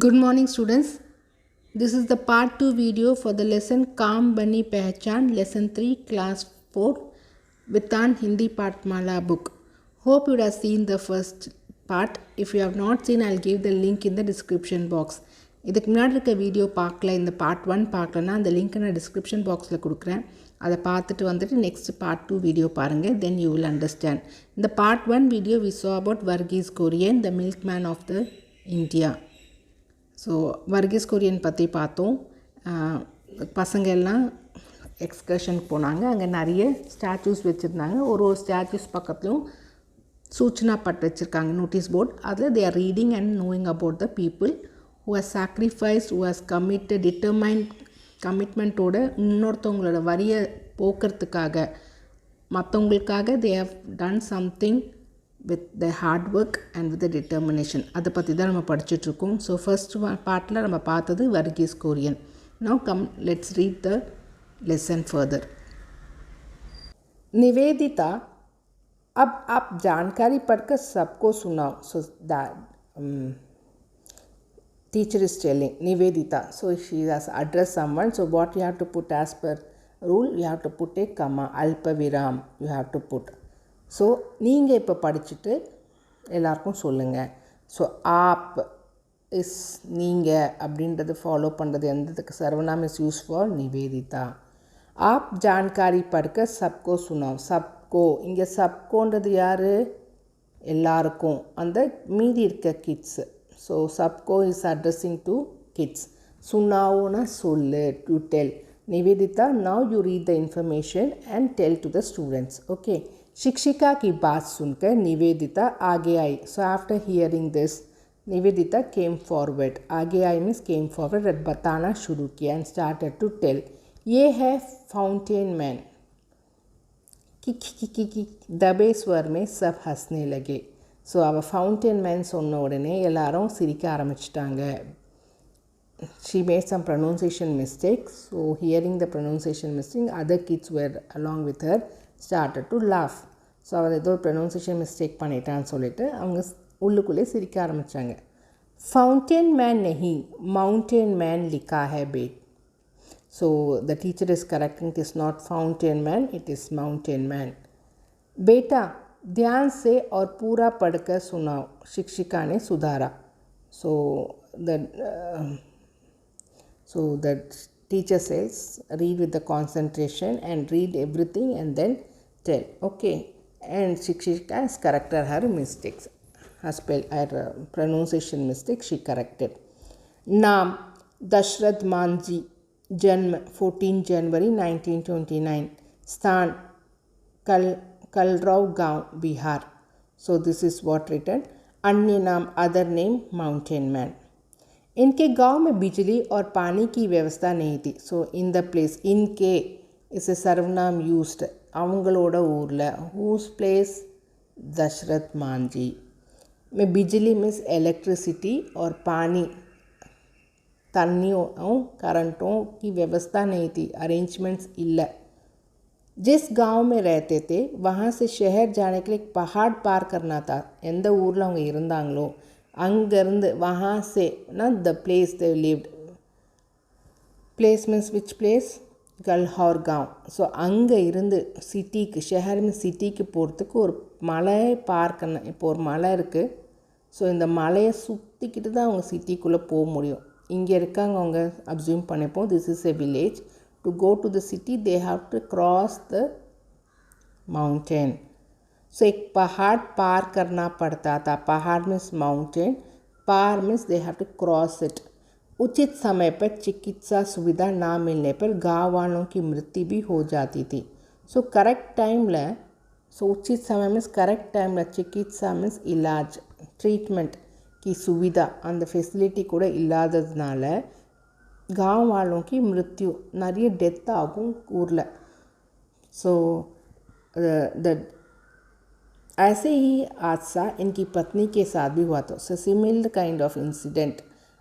Good morning students. This is the part 2 video for the lesson Kaam Bani Pehchan lesson 3 class 4 VITAAN Patamala book. Hope you have seen the first part. If you have not seen, I'll give the link in the description box. இதுக்கு முன்னாடி இருக்க video பார்க்கல, இந்த part 1 பார்க்கலன்னா அந்த link நான் description பாக்ஸில் கொடுக்குறேன். அதை பார்த்துட்டு வந்துட்டு நெக்ஸ்ட் பார்ட் 2 வீடியோ பாருங்கள். Then you will understand. இந்த part 1 video we saw about Varghese Kurian, the milkman of the India. So Verghese Kurien பற்றி பார்த்தோம். பசங்க எல்லாம் எக்ஸ்கர்ஷனுக்கு போனாங்க. அங்கே நிறைய ஸ்டாச்சூஸ் வச்சுருந்தாங்க. ஒரு ஸ்டாச்சூஸ் பக்கத்துலையும் சூச்சனா பட் வச்சுருக்காங்க, நோட்டீஸ் போர்ட். அதில் they are reading and knowing about the people who has sacrificed, who has கமிட்மெண்ட்டோட இன்னொருத்தவங்களோட வரியை போக்குறதுக்காக, மற்றவங்களுக்காக they have done something with the hard work and with the determination. அதை பற்றி தான் நம்ம படிச்சுட்ருக்கோம். ஸோ ஃபர்ஸ்ட் பார்ட்டில் நம்ம பார்த்தது Varghese Kurien. Now come, let's read the lesson further. Nivedita, अब आप जानकारी पढ़कर सबको सुनाओ. So that teacher is telling Nivedita. So she has addressed someone. So what you have to put as per rule, you have to put a comma, alpa viram you have to put. So நீங்கள் இப்போ படிச்சுட்டு எல்லாருக்கும் சொல்லுங்கள். So app is நீங்கள் அப்படின்றது follow பண்ணுறது எந்ததுக்கு சர்வநாம் இஸ் யூஸ் ஃபார் நிவேதிதா. ஆப் ஜான்காரி படுக்க சப்கோ சுனாவ். சப்கோ, இங்கே சப்கோன்றது யார்? எல்லாருக்கும், அந்த மீதி இருக்க கிட்ஸு. ஸோ சப்கோ இஸ் அட்ரஸிங் டு கிட்ஸ். சுனாவோனா சொல்லு, to tell. Nivedita, now you read the information and tell to the students. Okay. शिक्षिका की बात सुनकर निवेदिता आगे आई. So after hearing this Nivedita came forward. आगे आई मीन्स केम फॉरवर्ड और बताना शुरू किया एंड स्टार्टेड टू टेल. ये है फाउंटेन मैन. की दबे स्वर में सब हंसने लगे. ஸோ அவள் ஃபவுண்டெயின் மேன் சொன்ன உடனே எல்லாரும் சிரிக்க ஆரம்பிச்சிட்டாங்க. She made some pronunciation mistakes. So hearing the pronunciation mistake, other kids were along with her started to laugh. So அவர் ஏதோ ப்ரொனவுன்சியேஷன் மிஸ்டேக் பண்ணிட்டான்னு சொல்லிட்டு அவங்க உள்ளுக்குள்ளே சிரிக்க ஆரம்பித்தாங்க. ஃபவுண்டெயின் மேன் நெஹி, மவுண்டெயின் மேன் லிக்கா ஹே பேட். So the teacher is correcting, it is not fountain man, it is mountain man. बेटा ध्यान से और पूरा पढ़कर सुनाओ, शिक्षिका ने सुधारा. So the teacher says read with the concentration and read everything and then tell. Okay. And शिक्षिका has corrected her mistakes, her pronunciation mistake she corrected. नाम दशरथ मांझी, जन्म 14 जनवरी 1929, स्थान कलरव गांव, Bihar. So this is what written. अन्य नाम, other name, mountain man. इनके गांव में बिजली और पानी की व्यवस्था नहीं थी. So in the place, इनके is a सर्वनाम used. அவங்களோட ஊரில், whose place, दशरथ मांझी में बिजली मीन्स इलेक्ट्रिसिटी और पानी, तन्नियों करंटों की व्यवस्था नहीं थी, अरेंजमेंट्स इल्ला. जिस गांव में रहते थे वहाँ से शहर जाने के लिए एक पहाड़ पार करना था. எந்த ஊரில் அவங்க இருந்தாங்களோ அங்கேருந்து, वहाँ से ना the place they lived. place means which place? गल्हौर गांव. ஸோ அங்கே இருந்து சிட்டிக்கு, ஷஹர் மீன்ஸ் சிட்டிக்கு போகிறதுக்கு ஒரு மலையை பார் பண்ண. இப்போ ஒரு மலை இருக்குது. ஸோ இந்த மலையை சுற்றிக்கிட்டு தான் அவங்க சிட்டிக்குள்ளே போக முடியும். இங்கே இருக்காங்க அவங்க அப்சூம் பண்ணிப்போம். This is a village. To go to the city they have to cross the mountain. So एक पहाड़ पार करना पड़ता था. पहाड़ मीन्स माउंटेन, पार means they have to cross it. उचित समय पर चिकित्सा सुविधा ना मिलने पर गाँव वालों की मृत्यु भी हो जाती थी. सो करेक्ट टाइमिல், ஸோ उचित समय मीन्स करेक्ट टाइमिல், चिकित्सा मीन्स इलाज, ट्रीटमेंट की सुविधा, அந்த ஃபெசிலிட்டி கூட இல்லாததுனால गाँव वालों की मृत्यु, நிறைய டெத் ஆகும் ஊரில். ஸோ ऐसे ही हादसा इनकी पत्नी के साथ भी हुआ था. So similar kind of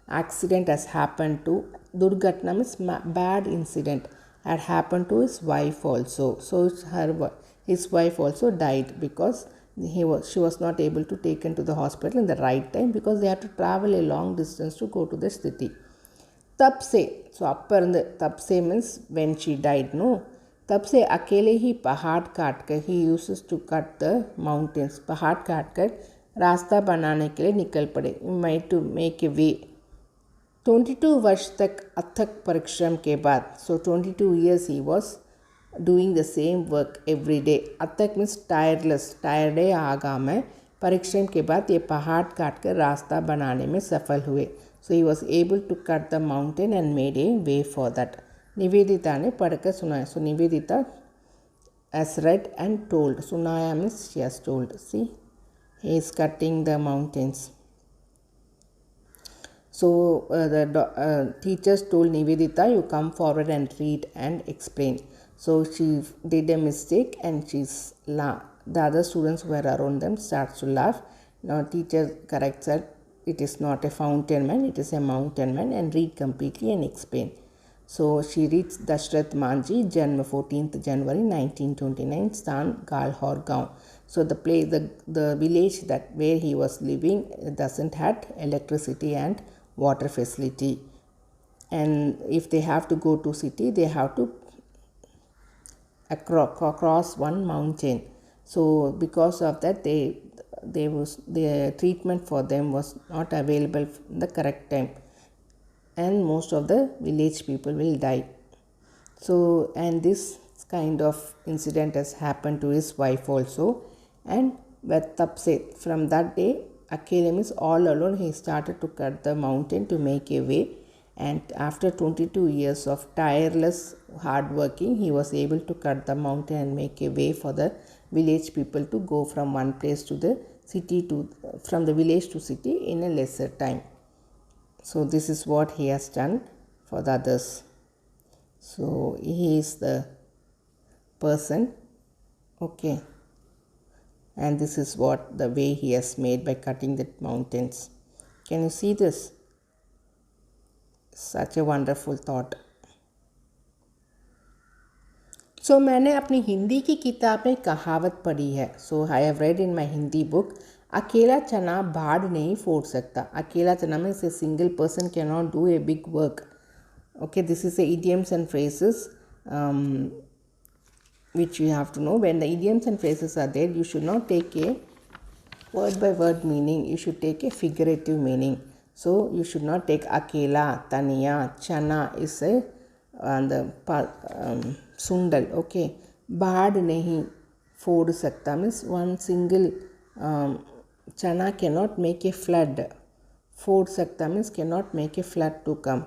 accident has happened to, दुर्घटना means bad incident had happened to his wife also. So his wife also died because she was not able to taken to the hospital in the right time because they had to travel a long distance to go to the city. तब से, so अपर तब से means when she died, no, तब से अकेले ही पहाड़ काट कर he uses to cut the mountains, पहाड़ काट कर रास्ता बनाने के लिए निकल पड़े, made to make a way. 22 वर्ष तक अथक परिश्रम के बाद, so 22 years he was doing the same work every day. अथक means tireless, tired आगा में, परिश्रम के बाद ये पहाड़ काट कर रास्ता बनाने में सफल हुए. So he was able to cut the mountain and made a way for that. Nivedita ने पढ़कर सुनाया. So Nivedita has read and told. सुनाया means she has told. See, he is cutting the mountains. So the teachers told Nivedita, you come forward and read and explain. So she did a mistake and she's the other students who were around them starts to laugh. Now teacher corrects her, it is not a fountain man, it is a mountain man, and read completely and explain. So she reads Dashrath Manji, Janma 14th January 1929, Stan Galhor Gaon. So the place, the village that where he was living doesn't have electricity and water facility, and if they have to go to city, they have to across one mountain. So because of that, the treatment for them was not available in the correct time, and most of the village people will die. So, and this kind of incident has happened to his wife also. And Vatapse, from that day, Akela is all alone. He started to cut the mountain to make a way, and after 22 years of tireless hard working, he was able to cut the mountain and make a way for the village people to go from one place to the city, to from the village to city in a lesser time. So this is what he has done for the others. So he is the person, okay, and this is what the way he has made by cutting the mountains. Can you see this? Such a wonderful thought. So मैंने अपनी हिंदी की किताब में कहावत पढ़ी है. So I have read in my Hindi book, अकेला चना भाड़ नहीं फोड़ सकता. अकेला चना means a single person cannot do a big work. Okay, this is the idioms and phrases which you have to know. When the idioms and phrases are there, you should not take a word by word meaning, you should take a figurative meaning. So you should not take akela, taniya, chana is a sundal. Okay, bad nahi फोड़ सकता means one single chana cannot make a flood. फोड़ सकता means cannot make a flood to come.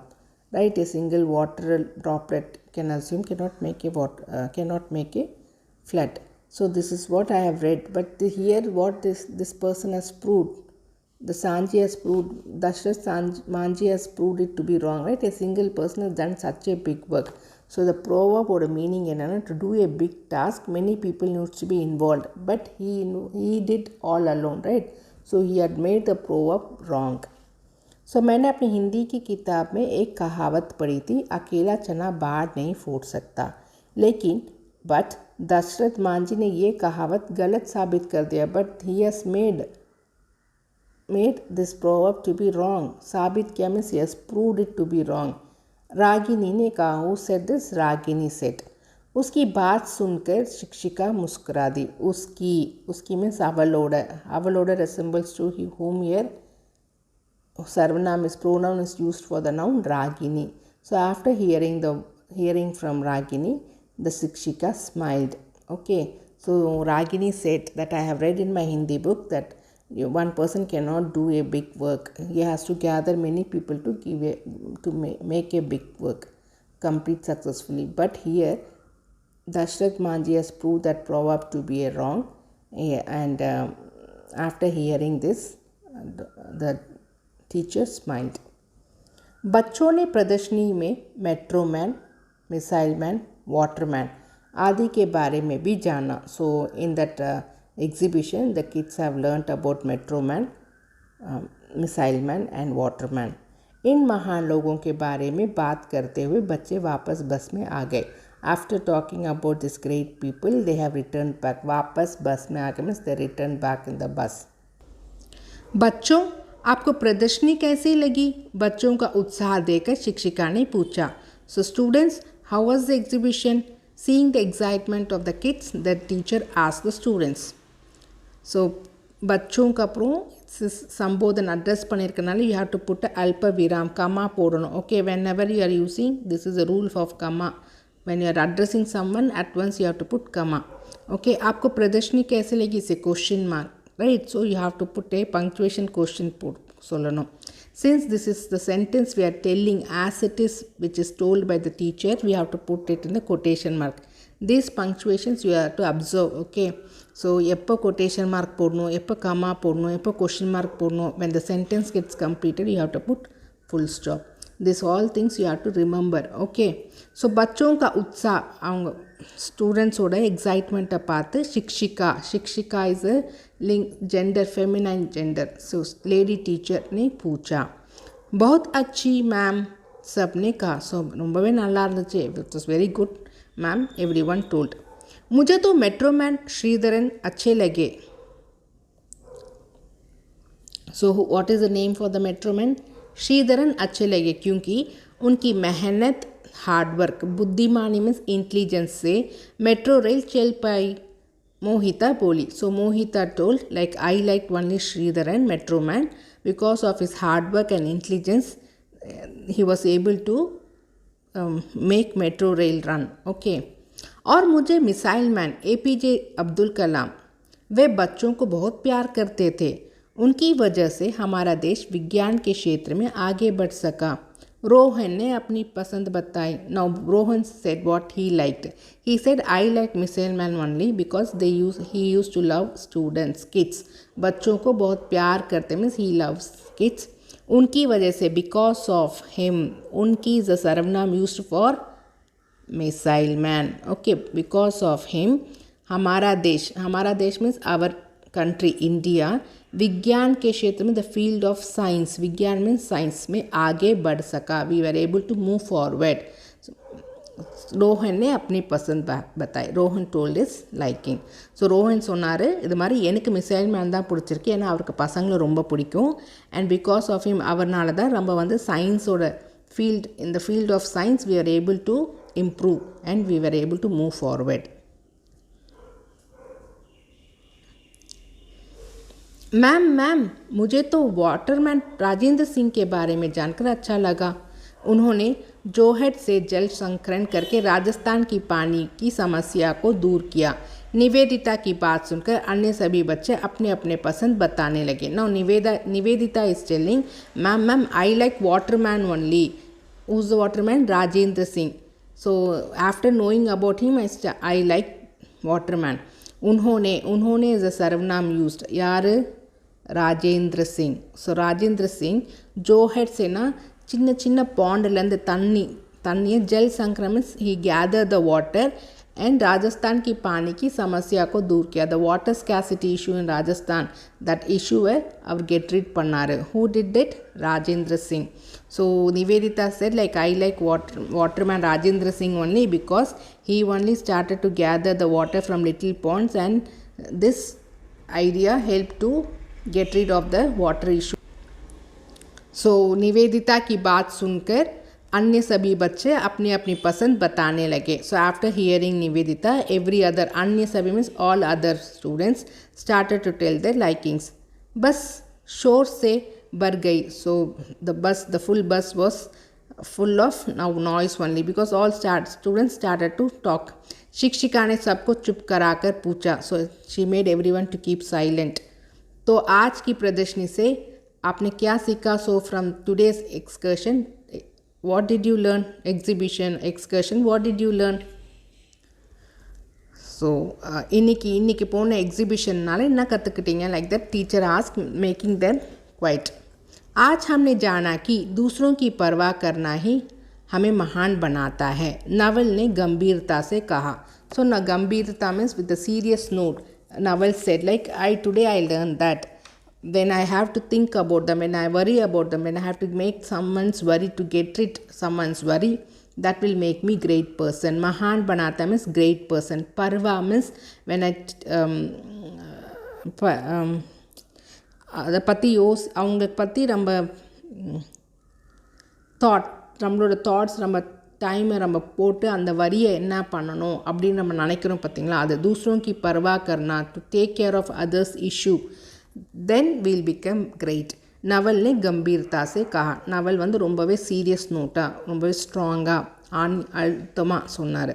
Right, a single water droplet can assume cannot make a flood. So this is what I have read. But here what this person has proved, the Sanji has proved, Dashrath Manji has proved it to be wrong. Right, a single person has done such a big work. So the proverb or the meaning is to do a big task, many people need to be involved. But he did all alone. Right, so he had made the proverb wrong. So मैंने अपनी हिंदी की किताब में एक कहावत पढ़ी थी, अकेला चना बाढ़ नहीं फोड़ सकता. लेकिन दशरथ मांझी ने ये कहावत गलत साबित कर दिया. But he has made this proverb to be wrong. साबित किया means he has proved it to be wrong. Ragini ने कहा, who said this? Ragini said. उसकी बात सुनकर शिक्षिका मुस्कुरा दी. उसकी मीन्स अवलोडर. अवलोडर resembles to whom here Sarvanam is pronoun is used for the noun Ragini. So after hearing from Ragini, the Sikshika smiled. Okay, so Ragini said that I have read in my Hindi book that one person cannot do a big work. He has to gather many people to make a big work complete successfully. But here Dashrath Manji has proved that proverb to be a wrong. And after hearing this, the teacher smiled. बच्चों ने प्रदर्शनी में metro man, missile man, Waterman आदि के बारे में भी जाना. So in that exhibition, the kids have learnt about metro man, missile man and waterman. इन महान लोगों के बारे में बात करते हुए बच्चे वापस बस में आ गए. After talking about these great people, they have returned back. वापस बस में आके means they returned back in the bus. बच्चों, आपको प्रदर्शनी कैसी लगी? बच्चों का उत्साह देखकर शिक्षिका ने पूछा. So students, how was the exhibition? Seeing the excitement of the kids, the teacher asked the students. So बच्चों का அப்புறம் சம்போதன் அட்ரஸ் பண்ணியிருக்கனால you have to put a அல்ப விராம் கமா போடணும். Okay, whenever you are using, this is a rule of comma. When you are addressing someone, at once you have to put comma. Okay, आपको प्रदर्शनी कैसे लगी? इसे question mark, right? So you have to put a punctuation question சொல்லணும். Since this is the sentence we are telling as it is, which is told by the teacher, we have to put it in the quotation mark. These punctuations you have to observe. Okay, so எப்போ quotation mark போடணும், எப்போ comma போடணும், எப்போ question mark போடணும். When the sentence gets completed, you have to put full stop. This all things you have to remember. Okay, so बच्चों का उत्साह, அவங்க ஸ்டூடெண்ட்ஸோட எக்ஸைட்மெண்ட்டை பார்த்து शिक्षिका is a gender, feminine gender. So lady teacher ने पूछा. बहुत अच्छी मैम, सब ने कहा. सो ரொம்பவே நல்லா இருந்துச்சு. It was very good ma'am, everyone told. मुझे तो मेट्रोमैन श्रीधरन अच्छे लगे. So what is the name for the metroman? Sreedharan अच्छे लगे क्योंकि उनकी मेहनत, हार्डवर्क, बुद्धिमानी मीन्स इंटेलिजेंस से मेट्रो रेल चल पाई. Mohita बोली. So Mohita told, like, I liked only Sridharan, metro man, because of his hard work and intelligence. He was able to make metro rail run. Okay. और मुझे missile man APJ Abdul Kalam, वे बच्चों को बहुत प्यार करते थे. उनकी वजह से हमारा देश विज्ञान के क्षेत्र में आगे बढ़ सका. रोहन ने अपनी पसंद बताई. Now Rohan said what he liked. He said I like missile man only because he used to love students, kids. बच्चों को बहुत प्यार करते means he loves kids. उनकी वजह से because of him, उनकी is a सर्वनाम used for missile man. Okay, because of him, हमारा देश means our country India, विज्ञान के क्षेत्र में द फील्ड ऑफ साइंस, विज्ञान में साइंस में आगे बढ़ सका. We were able to move forward. Rohan ने अपनी पसंद बताई. Rohan told his liking. So Rohan சொன்னார், இது மாதிரி எனக்கு மிசைல் மேன் தான் பிடிச்சிருக்கு, ஏன்னா அவருக்கு பசங்களை ரொம்ப பிடிக்கும். அண்ட் பிகாஸ் ஆஃப் ஹிம், அவர்னால தான் நம்ம வந்து சயின்ஸோட ஃபீல்ட், இந்த field of science we are able to improve and we are able to move forward. Ma'am मुझे तो वाटरमैन राजेंद्र सिंह के बारे में जानकर अच्छा लगा. उन्होंने जोहट से जल संग्रहण करके राजस्थान की पानी की समस्या को दूर किया. निवेदिता की बात सुनकर अन्य सभी बच्चे अपने अपने पसंद बताने लगे. Now Nivedita is telling, ma'am I like waterman only. Who is the waterman? Rajendra Singh. So after knowing about him I like waterman. उन्होंने इज अ सर्वनाम यूज्ड. यार? ராஜேந்திர சிங். ஸோ ராஜேந்திர சிங் ஜோஹட் சேனா சின்ன சின்ன பாண்ட்லேருந்து தண்ணியை ஜல் संक्रमण ही gather the water and Rajasthan की पानी की समस्या को दूर किया. The water scarcity issue in Rajasthan, that issue है அவர் गेट रीड பண்ணாரு. Who did it? Rajendra Singh. So Nivedita said, like, I like waterman Rajendra Singh only because he only started to gather the water from little ponds and this idea helped to get rid of the water issue. So Nivedita की बात सुनकर अन्य सभी बच्चे अपनी अपनी पसंद बताने लगे. So after hearing Nivedita, every other, अन्य सभी means all other students started to tell their likings. बस शोर से भर गई. So the full bus was full of now noise only because all students started to talk. शिक्षिका ने सबको चुप कराकर पूछा. So she made everyone to keep silent. तो आज की प्रदर्शनी से आपने क्या सीखा? So from today's excursion, what did you learn? Exhibition, excursion, what did you learn? So இன்னைக்கு போன எக்ஸிபிஷன்னால என்ன கற்றுக்கிட்டீங்க? Like that teacher ask making them quiet. आज हमने जाना कि दूसरों की परवाह करना ही हमें महान बनाता है, नवल ने गंभीरता से कहा. सो न गंभीरता means with the serious note. Naval said, like, today I learned that when I have to think about them, when I worry about them, when I have to make someone's worry to get rid someone's worry, that will make me great person. Mahan banata means great person. Parva means when I அதை பற்றி அவங்க பற்றி நம்ம நம்மளோட thoughts நம்ம டைமை நம்ம போட்டு அந்த வரியை என்ன பண்ணணும் அப்படின்னு நம்ம நினைக்கிறோம் பார்த்திங்களா, அது दूसरों की परवाह करना, to take care of others issue, then we'll become great. Naval ने गंभीरता से कहा. नवल வந்து ரொம்பவே சீரியஸ் நோட்டாக ரொம்பவே ஸ்ட்ராங்காக அழுத்தமாக சொன்னார்.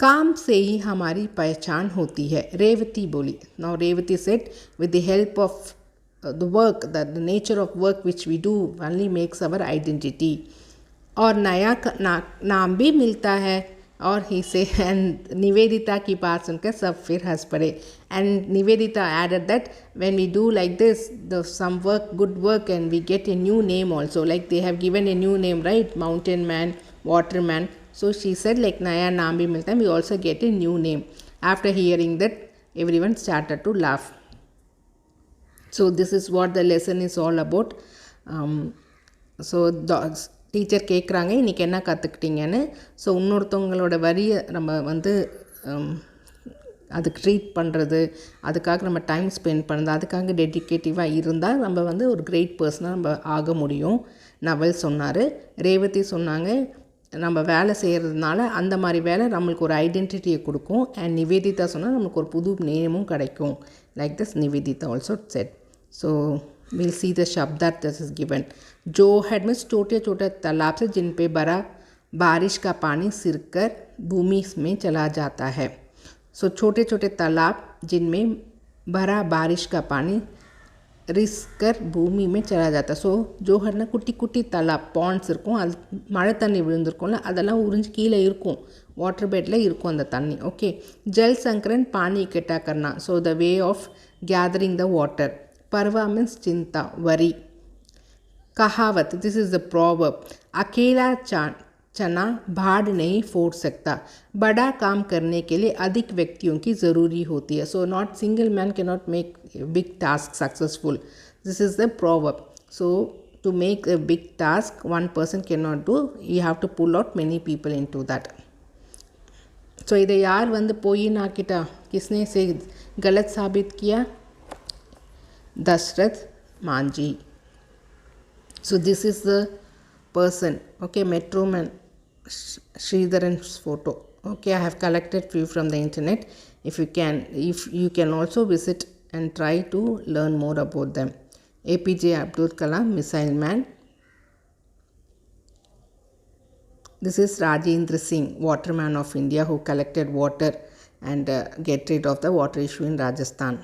काम से ही हमारी पहचान होती है, रेवती बोली. Now Revati said, with the help of the work, that the nature of work which we do only makes our identity. और नया नाम भी मिलता है. और ही से एंड निवेदिता की बात सुनकर सब फिर हंस पड़े. And Nivedita added that when we do like this, some work, good work, and we get a new name also, like they have given a new name, right? Mountain man, waterman. So she said like नया नाम भी मिलता है, we also get a new name. After hearing that, everyone started to laugh. So this is what the lesson is all about. So teacher கேட்குறாங்க இன்றைக்கி என்ன கற்றுக்கிட்டீங்கன்னு. So இன்னொருத்தவங்களோட வரியை நம்ம வந்து அதுக்கு ட்ரீட் பண்ணுறது, அதுக்காக நம்ம டைம் ஸ்பெண்ட் பண்ணுறது, அதுக்காக டெடிக்கேட்டிவாக இருந்தால் நம்ம வந்து ஒரு கிரேட் பர்சனாக நம்ம ஆக முடியும். நவல் சொன்னார். ரேவதி சொன்னாங்க நம்ம வேலை செய்கிறதுனால அந்த மாதிரி வேலை நம்மளுக்கு ஒரு ஐடென்டிட்டியை கொடுக்கும். அண்ட் நிவேதிதா சொன்னால் நம்மளுக்கு ஒரு புது நேமும் கிடைக்கும். Like this Nivedita also said. So we'll see the शब्दार्थ that is given. जो हेड में छोटे छोटे तालाब से जिन पे बड़ा बारिश का पानी सिरकर भूमि में चला जाता है. सो छोटे छोटे तालाब जिनमें भरा बारिश का पानी रिस कर भूमि में चला जाता. ஸோ ஜோஹர்னா குட்டி குட்டி தலாப் பாண்ட்ஸ் இருக்கும், அது மழை தண்ணி விழுந்திருக்கும்ல, அதெல்லாம் உறிஞ்சு கீழே இருக்கும், வாட்டர் பெட்டில் இருக்கும் அந்த தண்ணி. ஓகே. ஜல் சங்கரன் பானி இக்கட்டா கர்னா. So the way of gathering the water. परवा मीन्स चिंता, वरी. कहावत, दिस इज़ द प्रॉवर्ब. अकेला चना भाड़ नहीं फोड़ सकता. बड़ा काम करने के लिए अधिक व्यक्तियों की ज़रूरी होती है. So not single man can not make big task successful. This is the proverb. So to make a big task one person cannot do, you have to pull out many people into that. so इधर यार one पोई ना किटा किसने से गलत साबित किया? Dashrath Manji. So this is the person. Okay, Metro Man Sridharan's photo. Okay, I have collected few from the internet. If you can also visit and try to learn more about them. APJ Abdul Kalam, Missile Man. This is Rajendra Singh, Waterman of India, who collected water and get rid of the water issue in Rajasthan.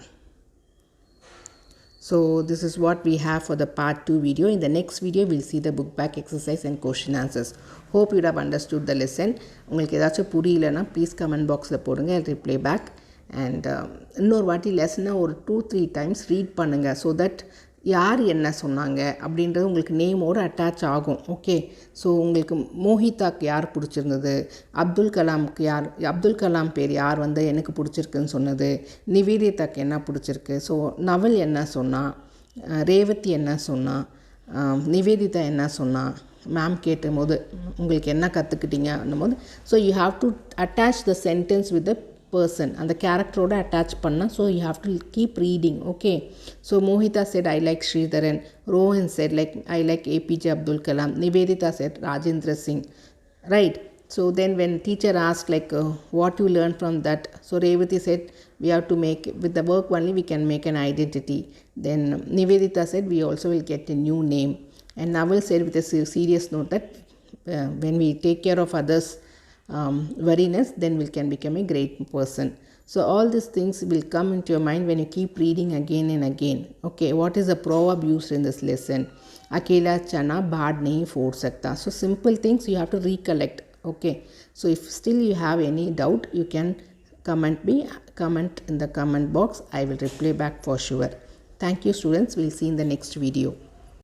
So this is what we have for the part 2 video. In the next video, we'll see the book back exercise and question answers. Hope you have understood the lesson. உங்களுக்கு ஏதாச்சும் புரியலனா please comment பாக்ஸில் போடுங்க, I'll reply back. And இன்னொரு வாட்டி லெசனை ஒரு 2-3 times read பண்ணுங்கள். So that யார் என்ன சொன்னாங்க அப்படின்றது உங்களுக்கு நேமோடு அட்டாச் ஆகும். ஓகே. ஸோ உங்களுக்கு மோஹிதாக்கு யார் பிடிச்சிருந்தது, அப்துல் கலாம் பேர் யார் வந்து எனக்கு பிடிச்சிருக்குன்னு சொன்னது, நிவேதிதாக்கு என்ன பிடிச்சிருக்கு, ஸோ நவல் என்ன சொன்னா, ரேவதி என்ன சொன்னா, நிவேதிதா என்ன சொன்னா, மேம் கேட்டும் போது உங்களுக்கு என்ன கற்றுக்கிட்டீங்க போது, so you have to attach the sentence with the person and the character attach panna. So you have to keep reading. Okay. So Mohita said I like Sridharan. Rohan said like I like APJ Abdul Kalam. Nivedita said Rajendra Singh. Right. So then when teacher asked like what you learned from that, so Revati said we have to make, with the work only we can make an identity. Then Nivedita said we also will get a new name. And Naval said with a serious note that when we take care of others wariness, then we can become a great person. So all these things will come into your mind when you keep reading again and again. Okay, what is the proverb used in this lesson? Akela chana bhad nahi phod sakta. So simple things you have to recollect. Okay, so if still you have any doubt, you can comment in the comment box. I will reply back for sure. Thank you students. We'll see in the next video.